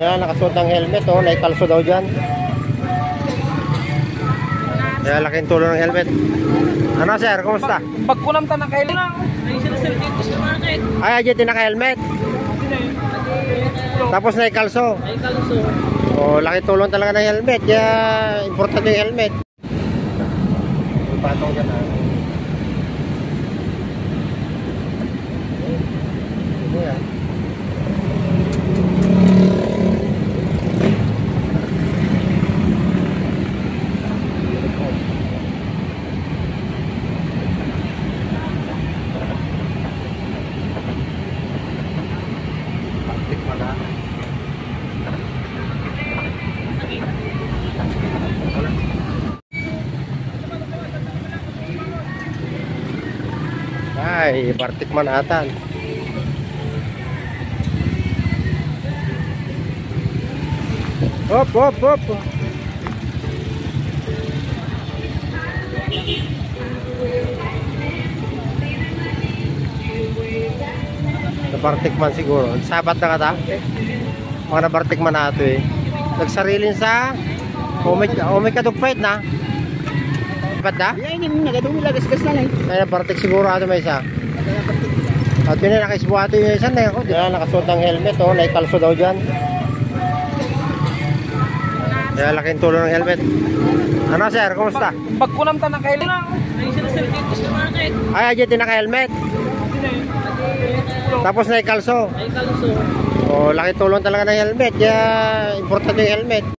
Yan, nakasuot ng helmet, oh, naikalso daw dyan. Kaya laking tulong ng helmet. Ano sir, kumusta? Pagkunam ta ng helmet. Ay, ajit naka-helmet. Tapos naikalso. Oh, laking tulong talaga ng helmet. Kaya importante yung helmet. Patong dyan, ah. Yan. Ay, Bartik Manatan. Hop, hop, hop. Nabartik man siguro. Sabat na kata. Mga nabartik man nato eh. Nagsarilin sa umay kadugpait na. Sabat na? Yan yung nagadumi lagas-gas na lang. Ay, nabartik siguro ato may isa. At yun na nakaisbuhato yung isa na ako. Yan, nakasuot ng helmet, oh. Naikalso daw dyan. Kaya laking tulong ng helmet. Ano sir, kumusta? Pagkunam ta ng helmet. Ay, ajit naka-helmet. Tapos naikalso. Oh, laking tulong talaga ng helmet. Kaya importante yung helmet.